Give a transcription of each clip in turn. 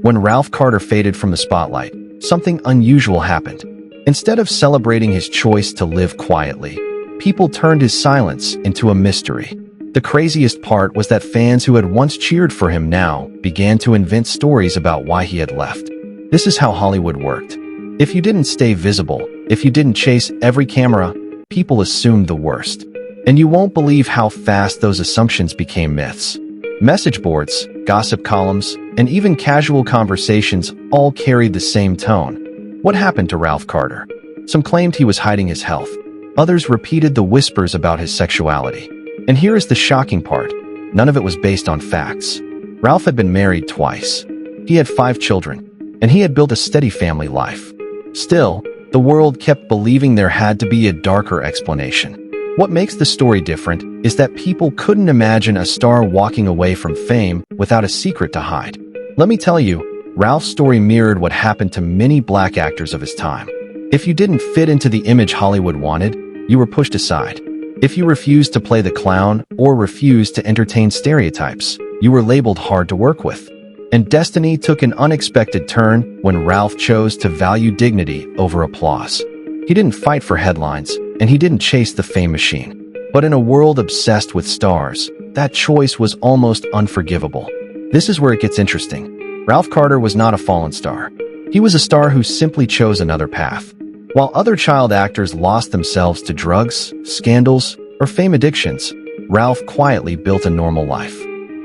When Ralph Carter faded from the spotlight, something unusual happened. Instead of celebrating his choice to live quietly, people turned his silence into a mystery. The craziest part was that fans who had once cheered for him now began to invent stories about why he had left. This is how Hollywood worked. If you didn't stay visible, if you didn't chase every camera, people assumed the worst. And you won't believe how fast those assumptions became myths. Message boards, gossip columns, and even casual conversations all carried the same tone. What happened to Ralph Carter? Some claimed he was hiding his health. Others repeated the whispers about his sexuality. And here is the shocking part. None of it was based on facts. Ralph had been married twice. He had 5 children, and he had built a steady family life. Still, the world kept believing there had to be a darker explanation. What makes the story different is that people couldn't imagine a star walking away from fame without a secret to hide. Let me tell you, Ralph's story mirrored what happened to many black actors of his time. If you didn't fit into the image Hollywood wanted, you were pushed aside. If you refused to play the clown or refused to entertain stereotypes, you were labeled hard to work with. And destiny took an unexpected turn when Ralph chose to value dignity over applause. He didn't fight for headlines, and he didn't chase the fame machine. But in a world obsessed with stars, that choice was almost unforgivable. This is where it gets interesting. Ralph Carter was not a fallen star. He was a star who simply chose another path. While other child actors lost themselves to drugs, scandals, or fame addictions, Ralph quietly built a normal life.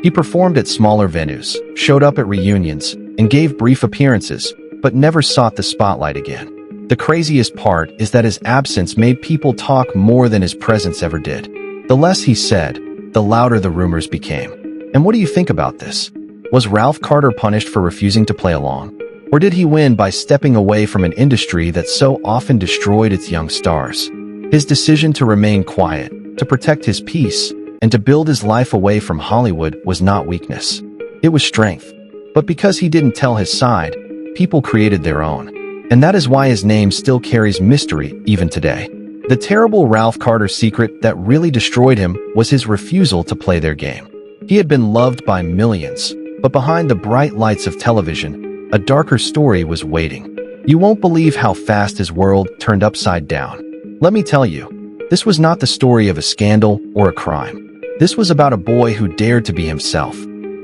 He performed at smaller venues, showed up at reunions, and gave brief appearances, but never sought the spotlight again. The craziest part is that his absence made people talk more than his presence ever did. The less he said, the louder the rumors became. And what do you think about this? Was Ralph Carter punished for refusing to play along? Or did he win by stepping away from an industry that so often destroyed its young stars? His decision to remain quiet, to protect his peace, and to build his life away from Hollywood was not weakness. It was strength. But because he didn't tell his side, people created their own. And that is why his name still carries mystery even today. The terrible Ralph Carter secret that really destroyed him was his refusal to play their game. He had been loved by millions, but behind the bright lights of television, a darker story was waiting. You won't believe how fast his world turned upside down. Let me tell you, this was not the story of a scandal or a crime. This was about a boy who dared to be himself.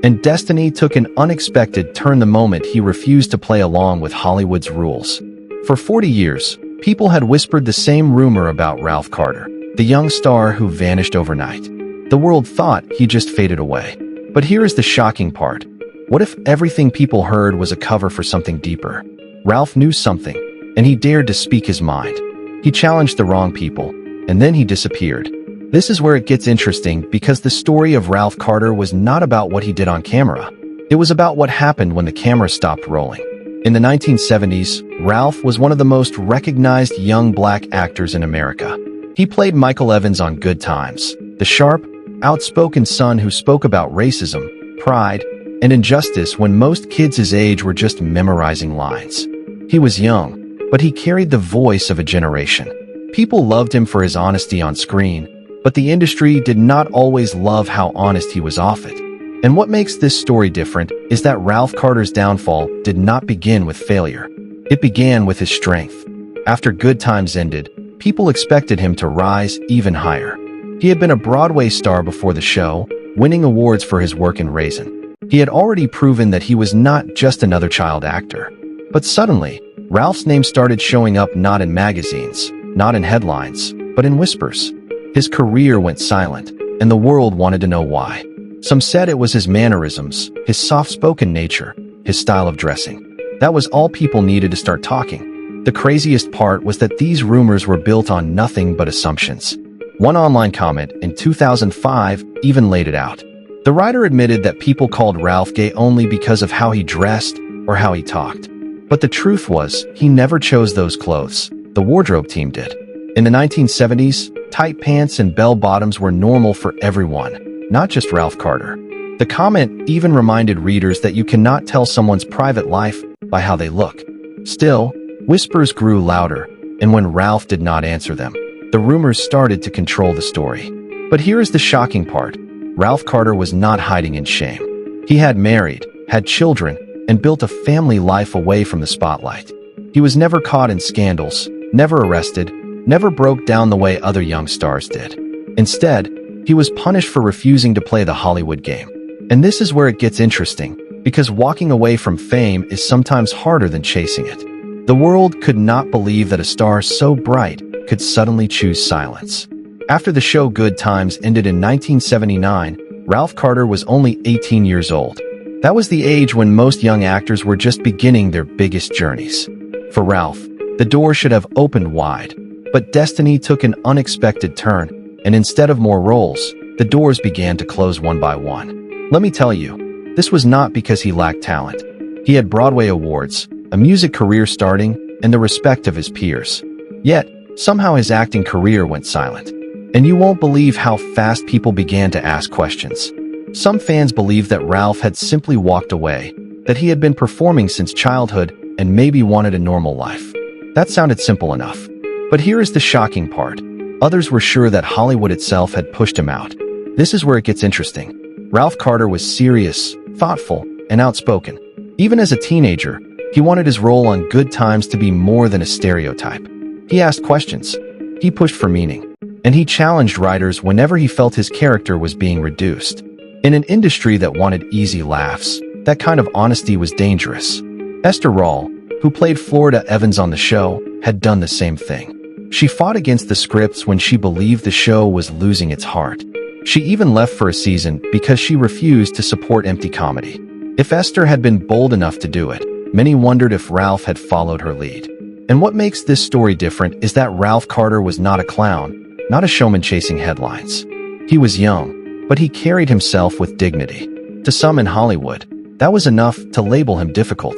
And destiny took an unexpected turn the moment he refused to play along with Hollywood's rules. For 40 years, people had whispered the same rumor about Ralph Carter, the young star who vanished overnight. The world thought he just faded away. But here is the shocking part. What if everything people heard was a cover for something deeper? Ralph knew something, and he dared to speak his mind. He challenged the wrong people, and then he disappeared. This is where it gets interesting because the story of Ralph Carter was not about what he did on camera. It was about what happened when the camera stopped rolling. In the 1970s, Ralph was one of the most recognized young black actors in America. He played Michael Evans on Good Times, the sharp, outspoken son who spoke about racism, pride, and injustice when most kids his age were just memorizing lines. He was young, but he carried the voice of a generation. People loved him for his honesty on screen, but the industry did not always love how honest he was off it. And what makes this story different is that Ralph Carter's downfall did not begin with failure. It began with his strength. After Good Times ended, people expected him to rise even higher. He had been a Broadway star before the show, winning awards for his work in Raisin. He had already proven that he was not just another child actor. But suddenly, Ralph's name started showing up not in magazines, not in headlines, but in whispers. His career went silent, and the world wanted to know why. Some said it was his mannerisms, his soft-spoken nature, his style of dressing. That was all people needed to start talking. The craziest part was that these rumors were built on nothing but assumptions. One online comment in 2005 even laid it out. The writer admitted that people called Ralph gay only because of how he dressed or how he talked. But the truth was, he never chose those clothes. The wardrobe team did. In the 1970s, tight pants and bell-bottoms were normal for everyone, not just Ralph Carter. The comment even reminded readers that you cannot tell someone's private life by how they look. Still, whispers grew louder, and when Ralph did not answer them, the rumors started to control the story. But here is the shocking part. Ralph Carter was not hiding in shame. He had married, had children, and built a family life away from the spotlight. He was never caught in scandals, never arrested, never broke down the way other young stars did. Instead, he was punished for refusing to play the Hollywood game. And this is where it gets interesting, because walking away from fame is sometimes harder than chasing it. The world could not believe that a star so bright could suddenly choose silence. After the show Good Times ended in 1979, Ralph Carter was only 18 years old. That was the age when most young actors were just beginning their biggest journeys. For Ralph, the door should have opened wide, but destiny took an unexpected turn, and instead of more roles, the doors began to close one by one. Let me tell you, this was not because he lacked talent. He had Broadway awards, a music career starting, and the respect of his peers. Yet, somehow his acting career went silent. And you won't believe how fast people began to ask questions. Some fans believed that Ralph had simply walked away, that he had been performing since childhood and maybe wanted a normal life. That sounded simple enough. But here is the shocking part. Others were sure that Hollywood itself had pushed him out. This is where it gets interesting. Ralph Carter was serious, thoughtful, and outspoken. Even as a teenager, he wanted his role on Good Times to be more than a stereotype. He asked questions. He pushed for meaning. And he challenged writers whenever he felt his character was being reduced. In an industry that wanted easy laughs, that kind of honesty was dangerous. Esther Rall, who played Florida Evans on the show, had done the same thing. She fought against the scripts when she believed the show was losing its heart. She even left for a season because she refused to support empty comedy. If Esther had been bold enough to do it, many wondered if Ralph had followed her lead. And what makes this story different is that Ralph Carter was not a clown, not a showman chasing headlines. He was young, but he carried himself with dignity. To some in Hollywood, that was enough to label him difficult.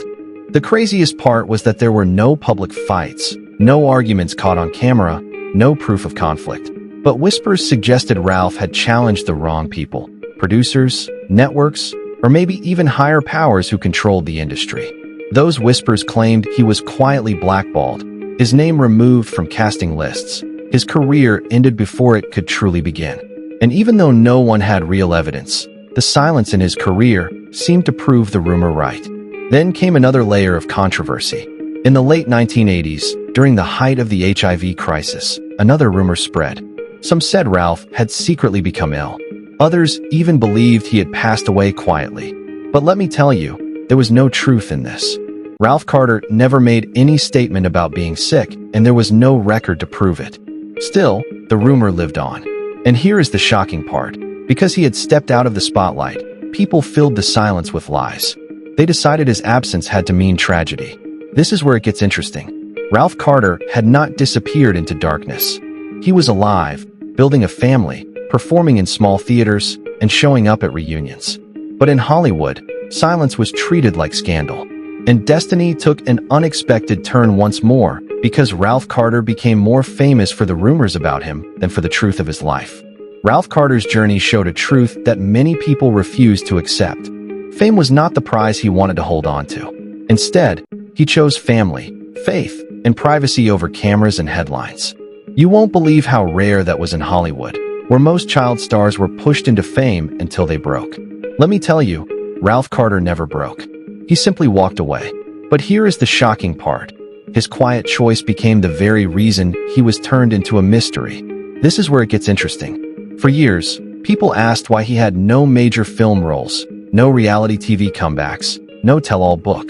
The craziest part was that there were no public fights, no arguments caught on camera, no proof of conflict. But whispers suggested Ralph had challenged the wrong people, producers, networks, or maybe even higher powers who controlled the industry. Those whispers claimed he was quietly blackballed, his name removed from casting lists. His career ended before it could truly begin. And even though no one had real evidence, the silence in his career seemed to prove the rumor right. Then came another layer of controversy. In the late 1980s, during the height of the HIV crisis, another rumor spread. Some said Ralph had secretly become ill. Others even believed he had passed away quietly. But let me tell you, there was no truth in this. Ralph Carter never made any statement about being sick, and there was no record to prove it. Still, the rumor lived on. And here is the shocking part. Because he had stepped out of the spotlight, people filled the silence with lies. They decided his absence had to mean tragedy. This is where it gets interesting. Ralph Carter had not disappeared into darkness. He was alive, building a family, performing in small theaters, and showing up at reunions. But in Hollywood, silence was treated like scandal. And destiny took an unexpected turn once more, because Ralph Carter became more famous for the rumors about him than for the truth of his life. Ralph Carter's journey showed a truth that many people refused to accept. Fame was not the prize he wanted to hold on to. Instead, he chose family, faith, and privacy over cameras and headlines. You won't believe how rare that was in Hollywood, where most child stars were pushed into fame until they broke. Let me tell you, Ralph Carter never broke. He simply walked away. But here is the shocking part. His quiet choice became the very reason he was turned into a mystery. This is where it gets interesting. For years, people asked why he had no major film roles, no reality TV comebacks, no tell-all book.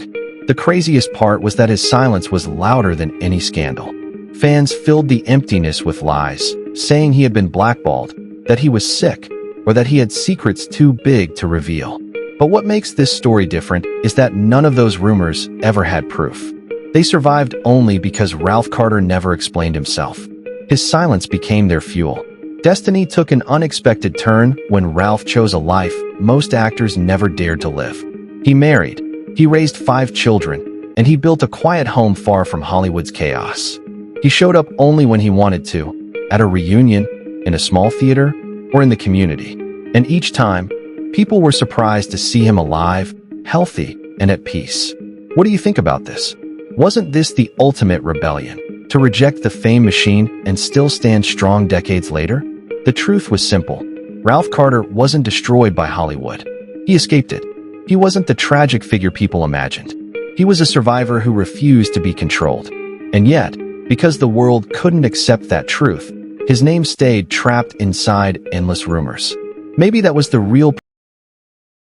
The craziest part was that his silence was louder than any scandal. Fans filled the emptiness with lies, saying he had been blackballed, that he was sick, or that he had secrets too big to reveal. But what makes this story different is that none of those rumors ever had proof. They survived only because Ralph Carter never explained himself. His silence became their fuel. Destiny took an unexpected turn when Ralph chose a life most actors never dared to live. He married, he raised 5 children, and he built a quiet home far from Hollywood's chaos. He showed up only when he wanted to, at a reunion, in a small theater, or in the community. And each time, people were surprised to see him alive, healthy, and at peace. What do you think about this? Wasn't this the ultimate rebellion? To reject the fame machine and still stand strong decades later? The truth was simple. Ralph Carter wasn't destroyed by Hollywood. He escaped it. He wasn't the tragic figure people imagined. He was a survivor who refused to be controlled. And yet, because the world couldn't accept that truth, his name stayed trapped inside endless rumors. Maybe that was the real